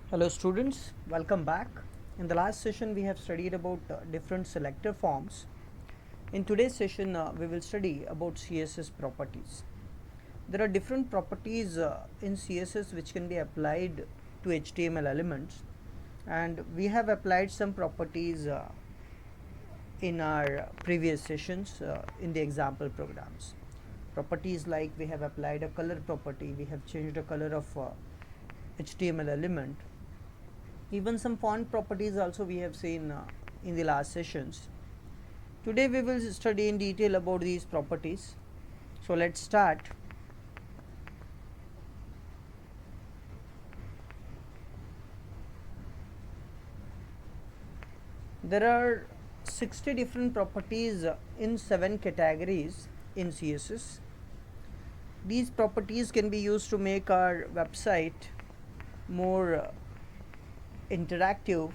Hello students, welcome back. In the last session we have studied about different selector forms. In today's session we will study about CSS properties. There are different properties in CSS which can be applied to HTML elements, and we have applied some properties in our previous sessions in the example programs. Properties like we have applied a color property, we have changed the color of HTML element. Even some font properties also we have seen in the last sessions. Today we will study in detail about these properties. So let's start. There are 60 different properties in 7 categories in CSS. These properties can be used to make our website more interactive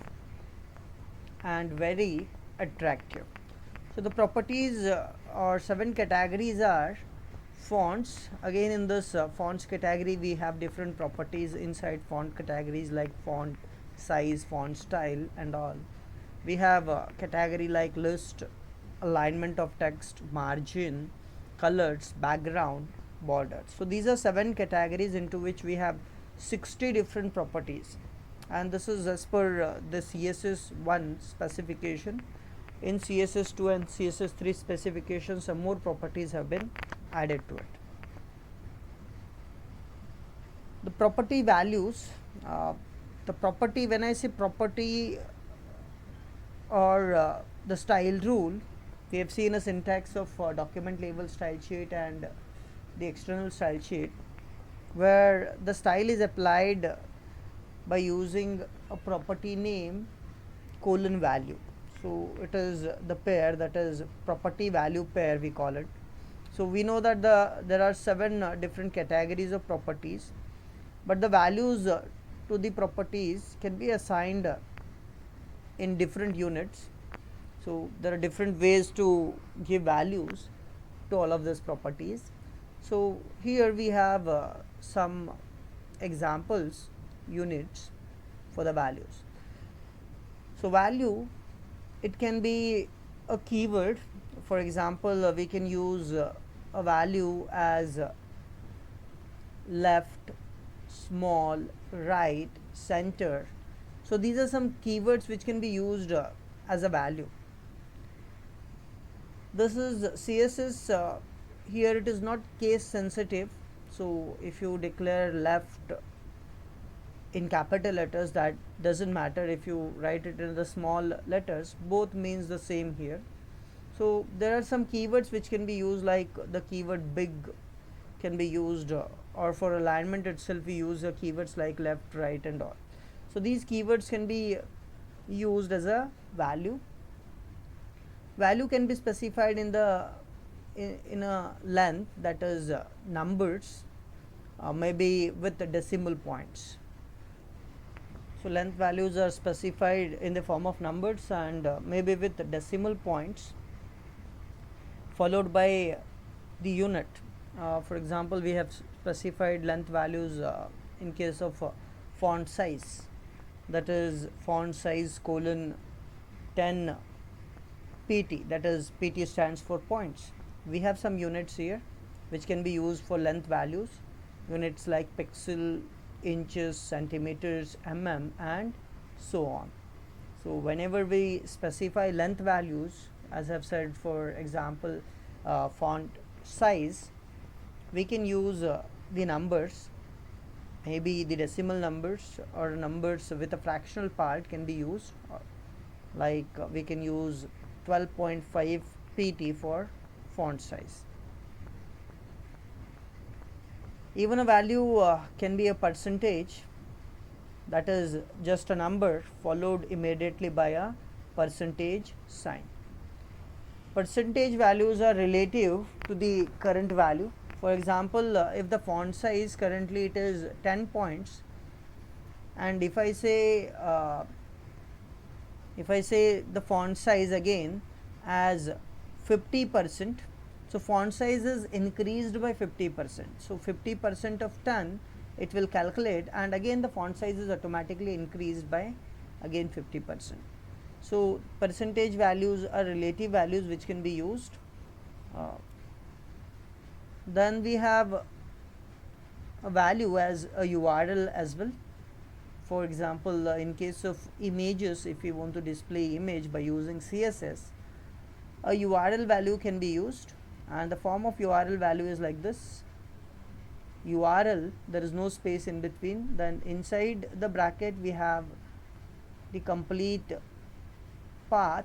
and very attractive. So the properties or 7 categories are fonts. Again, in this fonts category we have different properties inside font categories like font size, font style and all. We have a category like list, alignment of text, margin, colors, background, border. So these are 7 categories into which we have 60 different properties, and this is as per the CSS1 specification. In CSS2 and CSS3 specifications some more properties have been added to it. The property values, the property, when I say property or the style rule, we have seen a syntax of document label style sheet and the external style sheet, where the style is applied by using a property name colon value. So it is the pair, that is property value pair we call it. So we know that there are 7 different categories of properties, but the values to the properties can be assigned in different units. So there are different ways to give values to all of these properties. So here we have some examples units for the values. So value, it can be a keyword. For example, we can use a value as left, small, right, center. So these are some keywords which can be used as a value. This is CSS. Here it is not case sensitive. So if you declare left in capital letters, that doesn't matter. If you write it in the small letters, both means the same here. So there are some keywords which can be used, like the keyword big can be used, or for alignment itself we use keywords like left, right and all. So these keywords can be used as a value. Value can be specified in the in a length, that is numbers, maybe with the decimal points. So length values are specified in the form of numbers and maybe with the decimal points followed by the unit. For example, we have specified length values in case of font size, that is font size colon 10 pt, that is pt stands for points. We have some units here which can be used for length values, units like pixel, inches, centimeters, mm and so on. So whenever we specify length values, as I've said, for example font size, we can use the numbers, maybe the decimal numbers or numbers with a fractional part can be used, like we can use 12.5 pt for font size. Even a value can be a percentage, that is just a number followed immediately by a percentage sign. Percentage values are relative to the current value. For example, if the font size currently it is 10 points, and if I say the font size again as 50%, so font size is increased by 50%. So 50% of 10 it will calculate, and again the font size is automatically increased by again 50%. So percentage values are relative values which can be used. Then we have a value as a URL as well. For example, in case of images, if we want to display image by using CSS, a URL value can be used, and the form of URL value is like this: URL, there is no space in between, then inside the bracket we have the complete path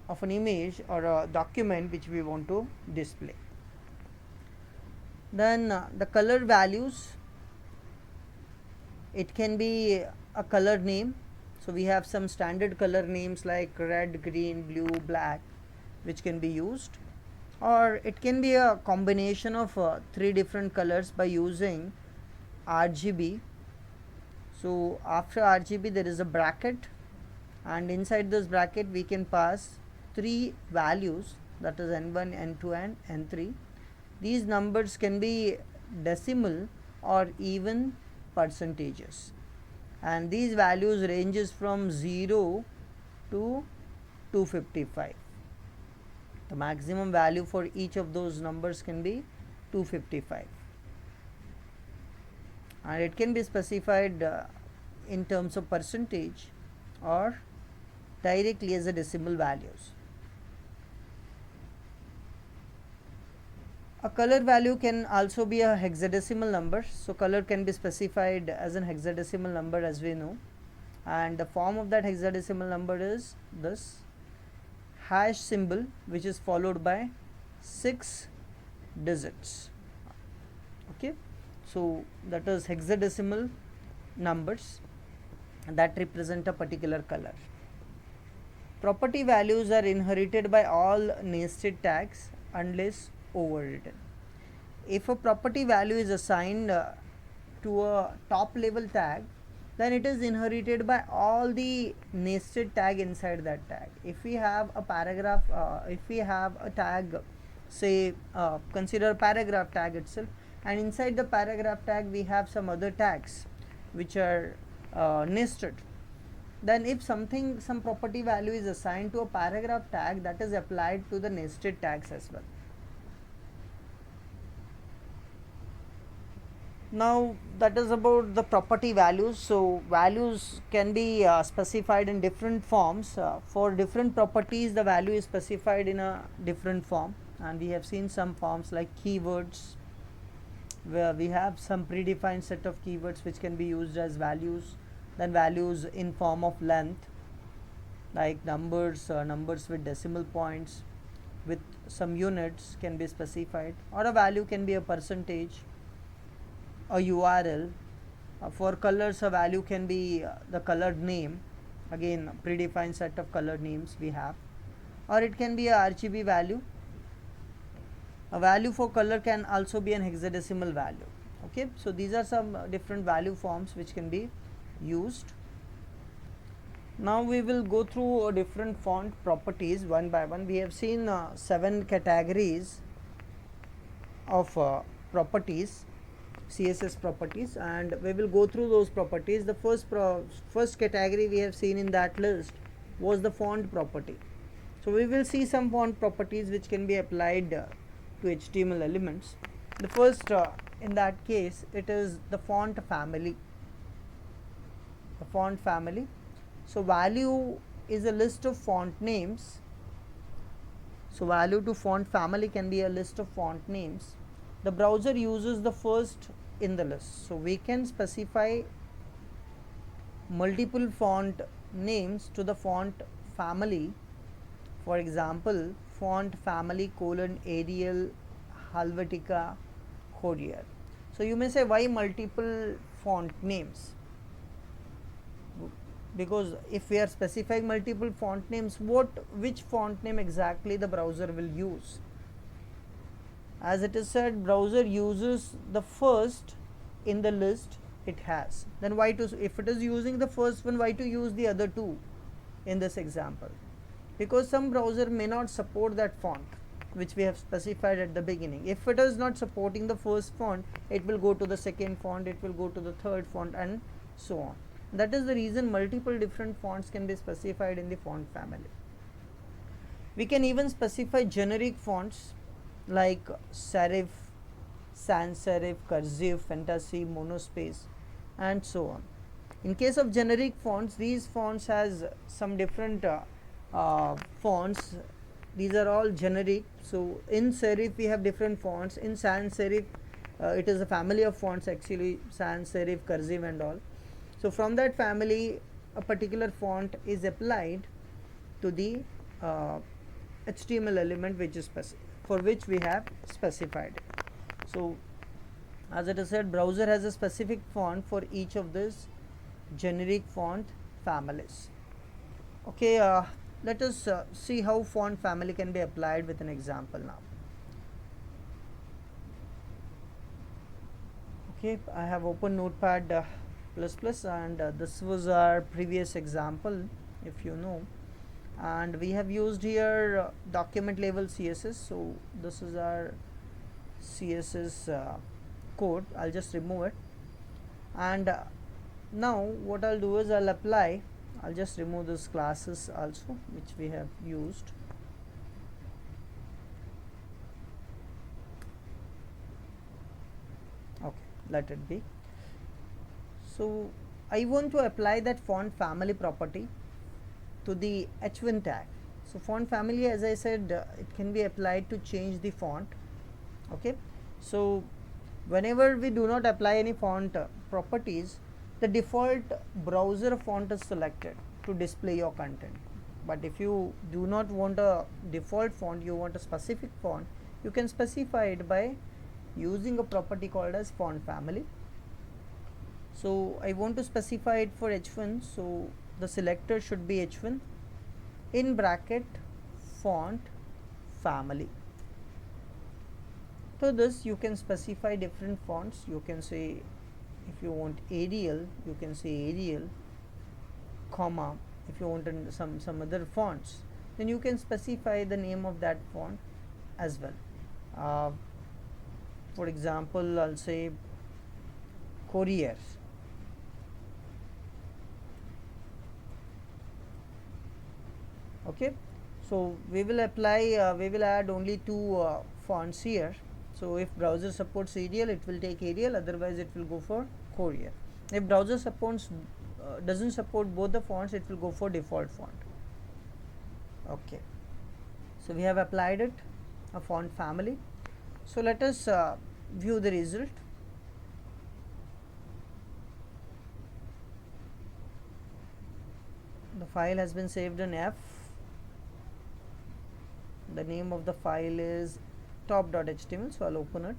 of an image or a document which we want to display. Then the color values, it can be a color name. So we have some standard color names like red, green, blue, black, which can be used, or it can be a combination of 3 different colors by using RGB. So after RGB there is a bracket, and inside this bracket we can pass 3 values, that is n1, n2 and n3. These numbers can be decimal or even percentages, and these values ranges from 0 to 255. The maximum value for each of those numbers can be 255, and it can be specified in terms of percentage or directly as a decimal values. A color value can also be a hexadecimal number. So color can be specified as an hexadecimal number, as we know, and the form of that hexadecimal number is this hash symbol, which is followed by 6 digits. Okay, so that is hexadecimal numbers that represent a particular color. Property values are inherited by all nested tags unless overridden. If a property value is assigned to a top level tag, then it is inherited by all the nested tag inside that tag. If we have a paragraph, if we have a tag, say consider paragraph tag itself, and inside the paragraph tag we have some other tags which are nested, then if some property value is assigned to a paragraph tag, that is applied to the nested tags as well. Now that is about the property values. So values can be specified in different forms. For different properties the value is specified in a different form, and we have seen some forms like keywords, where we have some predefined set of keywords which can be used as values. Then values in form of length, like numbers, numbers with decimal points with some units can be specified, or a value can be a percentage, a URL. For colors, a value can be the colored name, again predefined set of color names we have, or it can be a RGB value. A value for color can also be an hexadecimal value. Okay, so these are some different value forms which can be used. Now we will go through different font properties one by one. We have seen 7 categories of properties, CSS properties, and we will go through those properties. The first category we have seen in that list was the font property. So we will see some font properties which can be applied to HTML elements. The first in that case, it is the font family. The font family. So value is a list of font names. So value to font family can be a list of font names. The browser uses the first in the list. So we can specify multiple font names to the font family. For example, font family : Arial, Helvetica, Courier. So you may say, why multiple font names? Because if we are specifying multiple font names, which font name exactly the browser will use? As it is said, browser uses the first in the list it has. Then why to, if it is using the first one, why to use the other two in this example? Because some browser may not support that font. which we have specified at the beginning. If it is not supporting the first font, it will go to the second font, it will go to the third font, and so on. That is the reason multiple different fonts can be specified in the font family. We can even specify generic fonts like serif, sans serif, cursive, fantasy, monospace, and so on. In case of generic fonts, these fonts has some different fonts. These are all generic. So in serif we have different fonts. In sans serif it is a family of fonts actually, sans serif, cursive and all. So from that family a particular font is applied to the HTML element which is for which we have specified it. So as it is said, browser has a specific font for each of these generic font families. Okay, let us see how font family can be applied with an example now. Okay, I have opened Notepad++, and this was our previous example, if you know, and we have used here document level CSS. So this is our CSS code. I'll just remove it, and now what I'll do is I'll just remove these classes also which we have used. Okay, let it be. So I want to apply that font family property to the h1 tag. So font family, as I said, it can be applied to change the font. Okay, so whenever we do not apply any font properties, the default browser font is selected to display your content. But if you do not want a default font, you want a specific font, you can specify it by using a property called as font family. So I want to specify it for h1, so the selector should be h1 in bracket font family. So this you can specify different fonts. You can say, if you want Arial, you can say Arial, comma. If you want some other fonts, then you can specify the name of that font as well. For example, I'll say Courier. Okay, so we will add only two fonts here. So if browser supports Arial, it will take Arial, otherwise it will go for Courier. If browser doesn't support both the fonts, it will go for default font. Okay, so we have applied it, a font family. So let us view the result. The file has been saved in F. The name of the file is top.html, so I'll open it.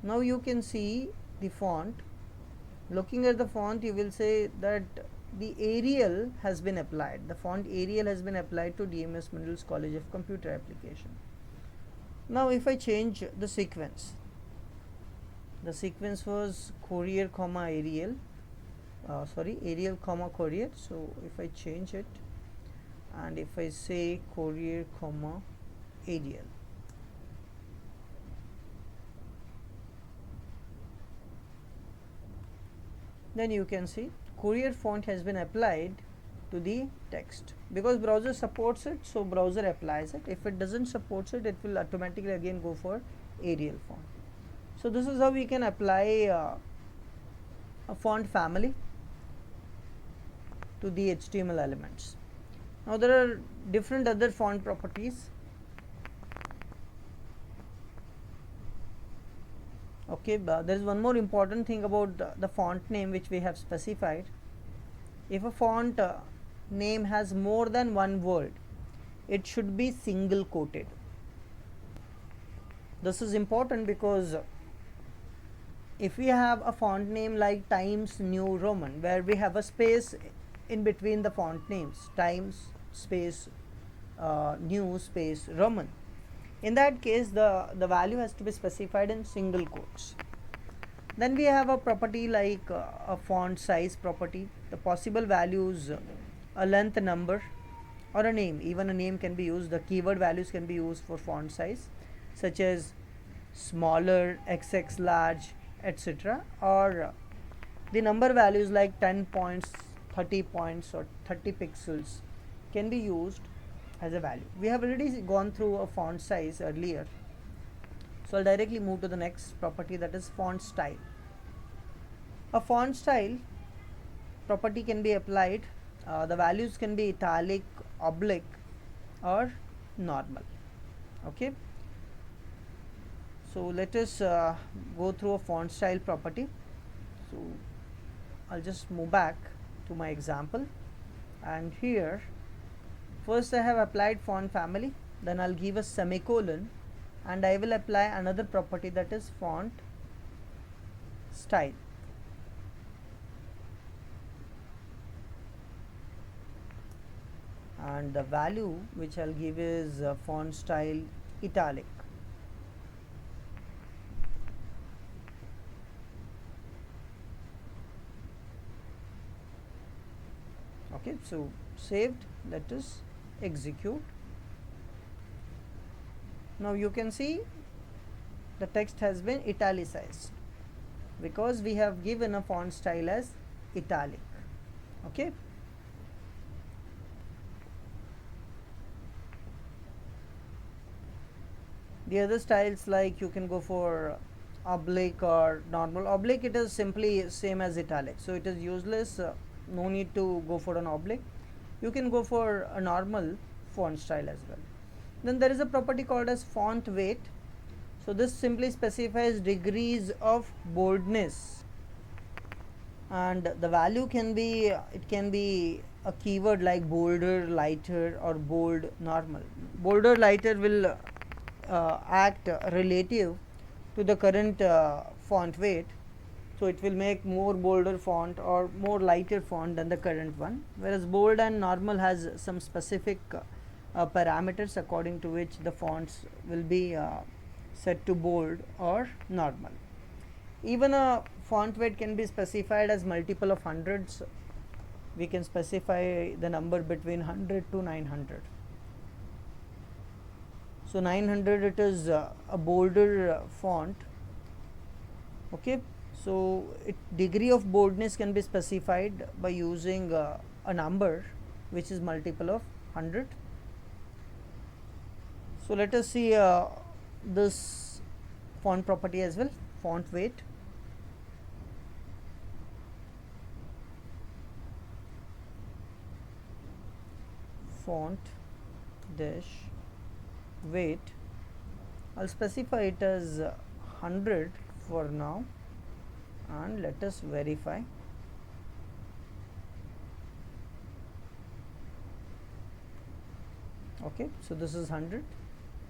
Now you can see the font. Looking at the font, you will say that the Arial has been applied. The font Arial has been applied to DMS Minerals College of Computer Application. Now if I change the sequence was Courier comma Arial, Arial comma Courier. So if I change it and if I say Courier comma Arial, then you can see Courier font has been applied to the text. Because browser supports it, so browser applies it. If it doesn't support it, it will automatically again go for Arial font. So this is how we can apply a font family to the HTML elements. Now there are different other font properties. Okay, there is one more important thing about the font name which we have specified. If a font name has more than one word, it should be single quoted. This is important because if we have a font name like Times New Roman, where we have a space in between the font names, Times space New space Roman, in that case the value has to be specified in single quotes. Then we have a property like a font size property. The possible values a length number or a name. Even a name can be used. The keyword values can be used for font size, such as smaller, xx large, etc., or the number values like 10 points, 30 points, or 30 pixels can be used as a value. We have already gone through a font size earlier, so I'll directly move to the next property, that is font style. A font style property can be applied. The values can be italic, oblique, or normal. Okay, so let us go through a font style property. So I'll just move back to my example, and here first I have applied font family, then I'll give a semicolon, and I will apply another property, that is font style. And the value which I'll give is font style italic. Okay, so saved, let us execute. Now you can see the text has been italicized because we have given a font style as italic. Okay, the other styles, like you can go for oblique or normal. Oblique, it is simply same as italic, so it is useless. No need to go for an oblique. You can go for a normal font style as well. Then there is a property called as font weight. So this simply specifies degrees of boldness, and the value can be, it can be a keyword like bolder, lighter, or bold, normal. Bolder, lighter will act relative to the current font weight, so it will make more bolder font or more lighter font than the current one, whereas bold and normal has some specific parameters according to which the fonts will be set to bold or normal. Even a font weight can be specified as multiple of hundreds. We can specify the number between 100 to 900. So 900, it is a bolder font. Okay, so degree of boldness can be specified by using a number which is multiple of 100. So let us see this font property as well, font weight. Font dash weight, I'll specify it as 100 for now, and let us verify. Okay, so this is 100,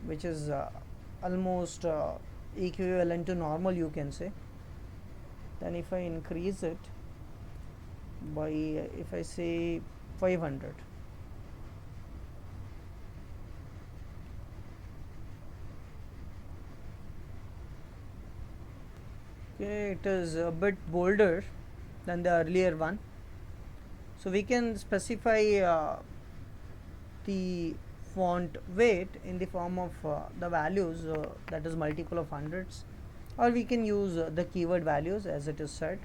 which is almost equivalent to normal, you can say. Then if I increase it by, if I say 500, okay, it is a bit bolder than the earlier one. So we can specify the font weight in the form of the values, that is multiple of hundreds, or we can use the keyword values as it is said.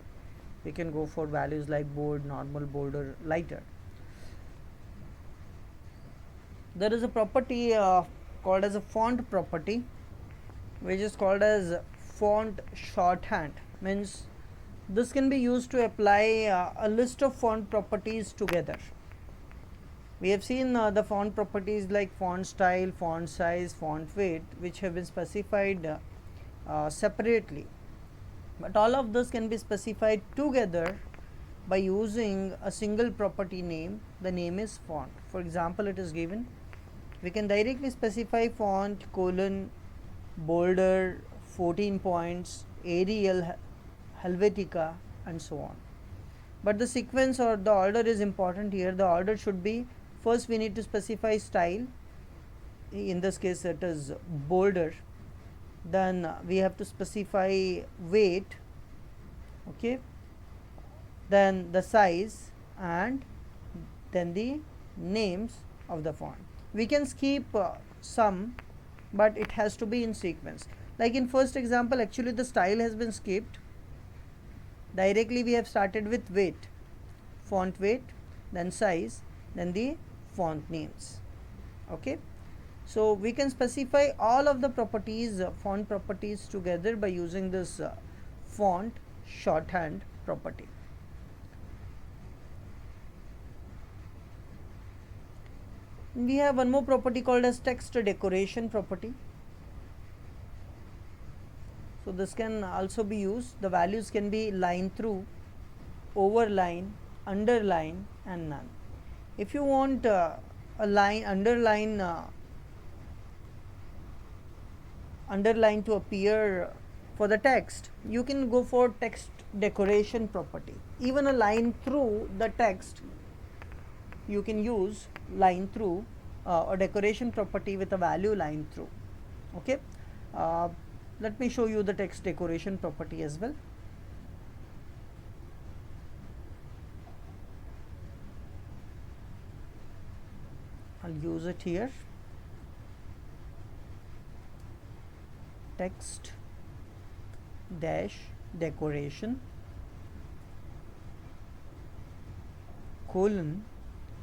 We can go for values like bold, normal, bolder, lighter. There is a property called as a font property, which is called as font shorthand. Means this can be used to apply a list of font properties together. We have seen the font properties like font style, font size, font weight, which have been specified separately, but all of this can be specified together by using a single property name. The name is font. For example, it is given, we can directly specify font colon bolder 14 points, Arial, Helvetica, and so on. But the sequence or the order is important here. The order should be, first we need to specify style, in this case it is bolder, then we have to specify weight, okay, then the size, and then the names of the font. We can skip some, but it has to be in sequence. Like in first example, actually the style has been skipped. Directly we have started with weight, font weight, then size, then the font names. Okay, so we can specify all of the properties, font properties together by using this font shorthand property. We have one more property called as text decoration property. So this can also be used. The values can be line through, overline, underline, and none. If you want a line underline to appear for the text, you can go for text decoration property. Even a line through the text, you can use line through or decoration property with a value line through. Okay, let me show you the text decoration property as well. I'll use it here. Text dash decoration colon,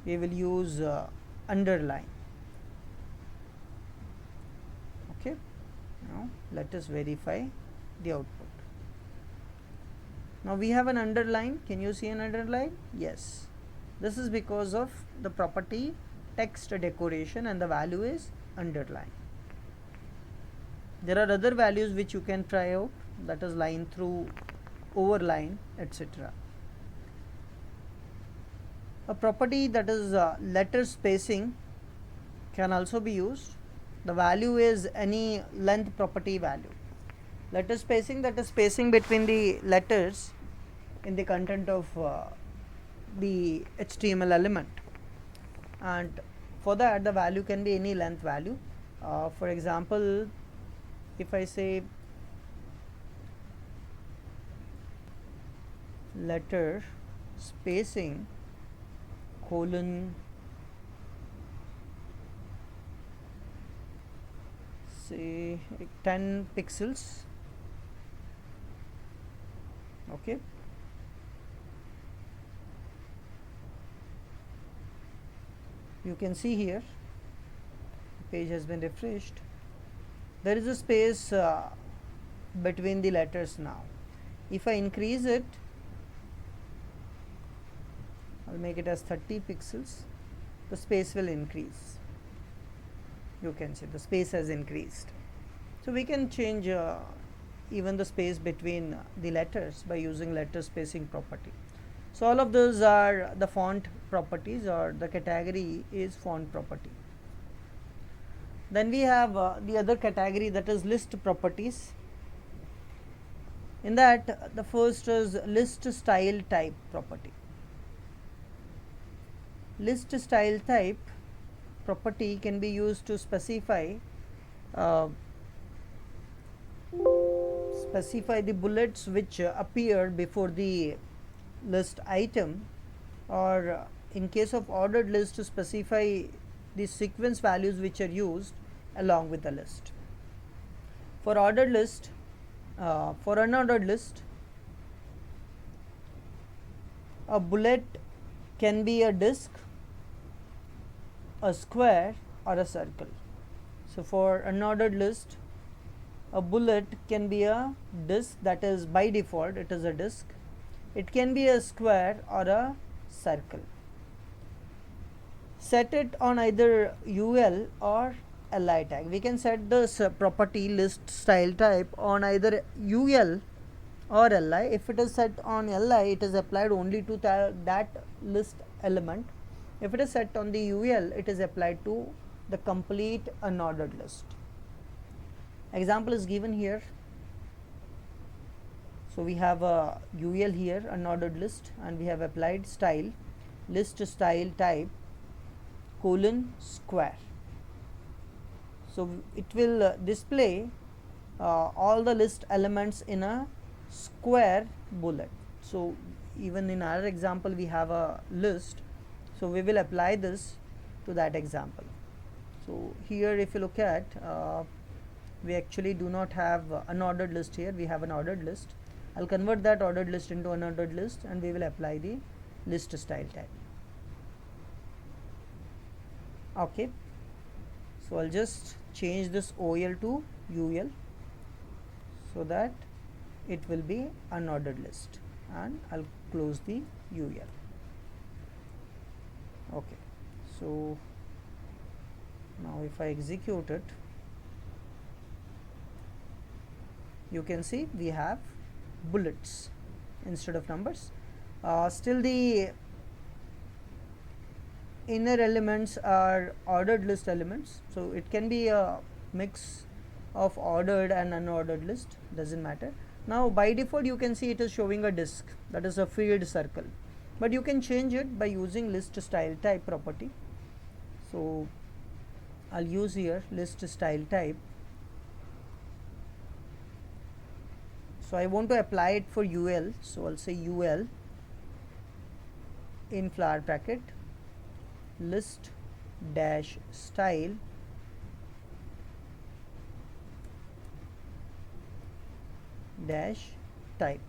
we will use underline. Okay, now let us verify the output. Now we have an underline. Can you see an underline? Yes, this is because of the property text decoration and the value is underline. There are other values which you can try out, that is line through, overline, etc. A property that is letter spacing can also be used. The value is any length property value. Letter spacing, that is spacing between the letters in the content of the HTML element, and for that the value can be any length value. For example, if I say letter spacing colon say 10 pixels, okay, you can see here the page has been refreshed. There is a space between the letters now. If I increase it, I'll make it as 30 pixels, the space will increase. You can see the space has increased. So we can change even the space between the letters by using letter spacing property. So all of those are the font properties, or the category is font property. Then we have the other category, that is list properties. In that, the first is list style type property. List style type property can be used to specify the bullets which appear before the list item, or in case of ordered list, to specify the sequence values which are used along with the list. For ordered list, for unordered list, a bullet can be a disk, a square, or a circle. So for unordered list, a bullet can be a disk, that is by default it is a disk. It can be a square or a circle. Set it on either UL or LI tag. We can set this property list style type on either UL or Li. If it is set on Li, it is applied only to that list element. If it is set on the UL, it is applied to the complete unordered list. Example is given here. So we have a UL here, unordered list, and we have applied style, list style type colon square. So it will display all the list elements in a square bullet. So even in our example we have a list, So we will apply this to that example. So here if you look at, we actually do not have unordered list here, we have an ordered list. I'll convert that ordered list into unordered list and we will apply the list style type. Okay, so I'll just change this OL to UL so that it will be unordered list, and I'll close the UL. Okay, so now if I execute it, you can see we have bullets instead of numbers. Still the inner elements are ordered list elements, so it can be a mix of ordered and unordered list, doesn't matter. Now by default you can see it is showing a disk, that is a filled circle, but you can change it by using list style type property. So I'll use here list style type. So I want to apply it for UL, so I'll say UL in flower bracket list dash style dash type,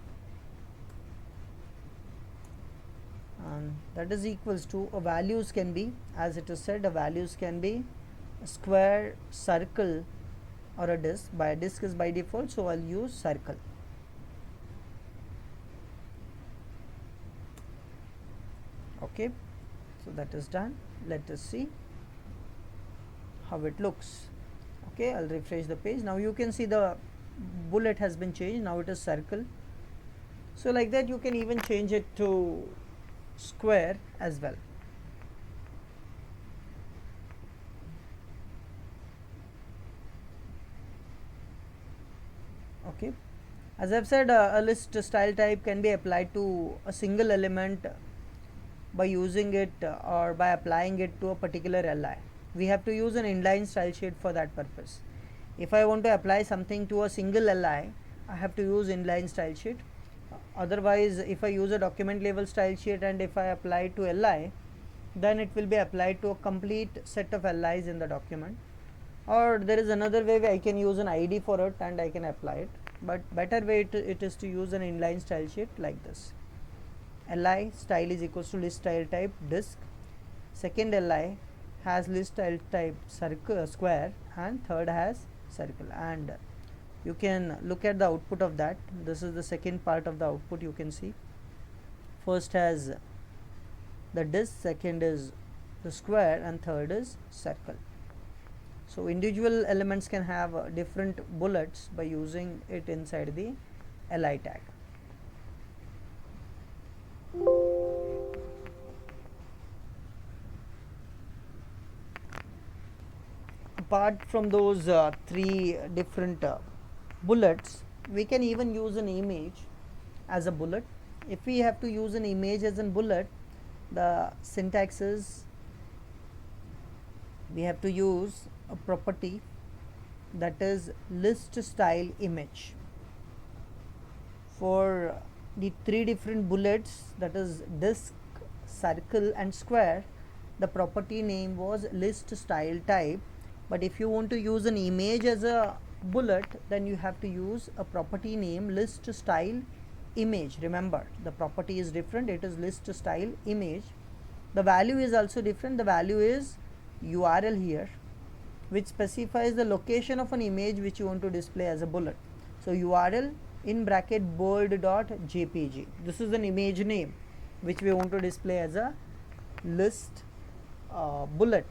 and that is equals to a values can be, as it is said, a values can be a square, circle or a disk. By disk is by default, so I'll use circle. Okay, so that is done. Let us see how it looks. Okay, I'll refresh the page. Now you can see the bullet has been changed, now it is circle. So like that you can even change it to square as well. Okay, as I've said, a list style type can be applied to a single element by using it or by applying it to a particular li. We have to use an inline style sheet for that purpose. If I want to apply something to a single li, I have to use inline style sheet. Otherwise, if I use a document level style sheet and if I apply it to li, then it will be applied to a complete set of li's in the document. Or there is another way where I can use an ID for it and I can apply it, but better way it is to use an inline style sheet like this. Li style is equals to list style type disk, second li has list style type circle square, and third has circle. And you can look at the output of that. This is the second part of the output. You can see first has the disk, second is the square, and third is circle. So individual elements can have different bullets by using it inside the li tag. Apart from those three different bullets, we can even use an image as a bullet. If we have to use an image as a bullet, the syntax is we have to use a property that is list style image. For the three different bullets, that is disk, circle and square, the property name was list style type. But if you want to use an image as a bullet, then you have to use a property name list style image. Remember, the property is different, it is list style image. The value is also different. The value is URL here, which specifies the location of an image which you want to display as a bullet. So URL in bracket bold.jpg, this is an image name which we want to display as a list bullet.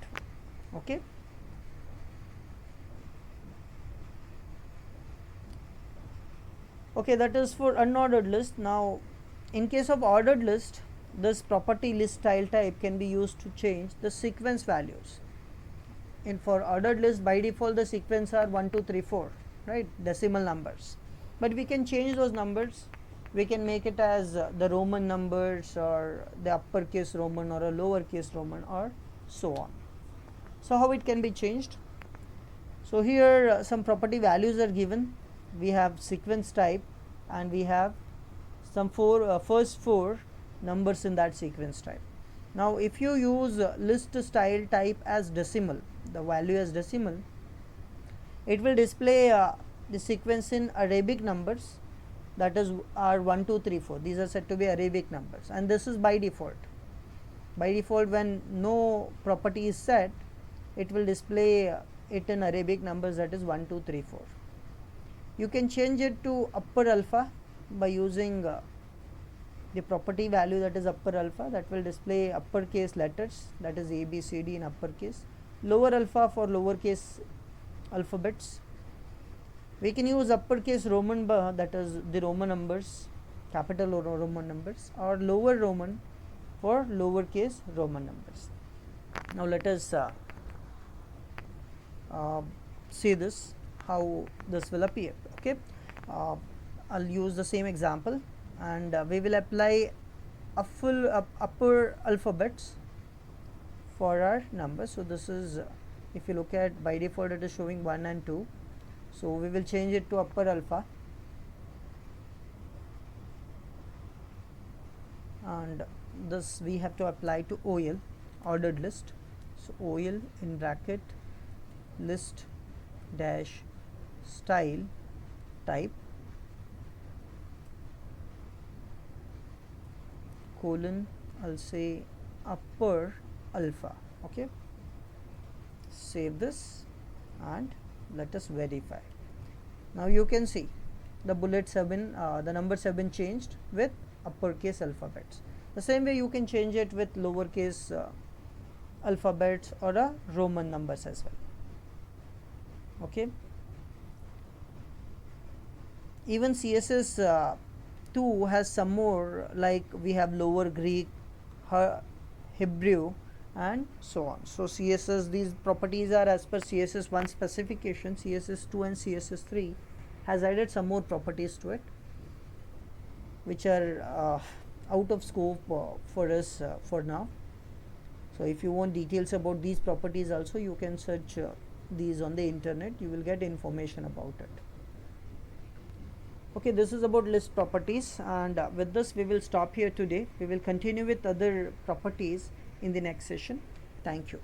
Okay, okay, that is for unordered list. Now in case of ordered list, this property list style type can be used to change the sequence values. And for ordered list, by default the sequence are 1 2 3 4, right, decimal numbers, but we can change those numbers. We can make it as the Roman numbers or the uppercase Roman or a lowercase Roman or so on. So how it can be changed? So here some property values are given. We have sequence type and we have some first four numbers in that sequence type. Now if you use list style type as decimal, the value as decimal, it will display the sequence in Arabic numbers, that is are 1 2 3 4. These are said to be Arabic numbers, and this is by default. By default, when no property is set, it will display it in Arabic numbers, that is 1 2 3 4. You can change it to upper alpha by using the property value, that is upper alpha, that will display uppercase letters, that is A B C D in uppercase. Lower alpha for lowercase alphabets. We can use uppercase Roman, that is the Roman numbers, capital or Roman numbers, or lower Roman for lowercase Roman numbers. Now let us see this, how this will appear. Okay, I'll use the same example, and we will apply a full upper alphabets for our numbers. So this is, if you look at, by default it is showing 1 and 2, so we will change it to upper alpha, and this we have to apply to OL, ordered list. So OL in bracket list dash style type colon, I'll say upper alpha. Okay, save this and let us verify. Now you can see the bullets have been the numbers have been changed with uppercase alphabets. The same way you can change it with lowercase alphabets or a Roman numbers as well. Okay, even CSS 2 has some more, like we have lower Greek, Hebrew, and so on. So CSS, these properties are as per CSS 1 specification. CSS 2 and CSS 3 has added some more properties to it, which are out of scope for us for now. So if you want details about these properties also, you can search these on the internet, you will get information about it. Okay, this is about list properties, and with this we will stop here today. We will continue with other properties in the next session. Thank you.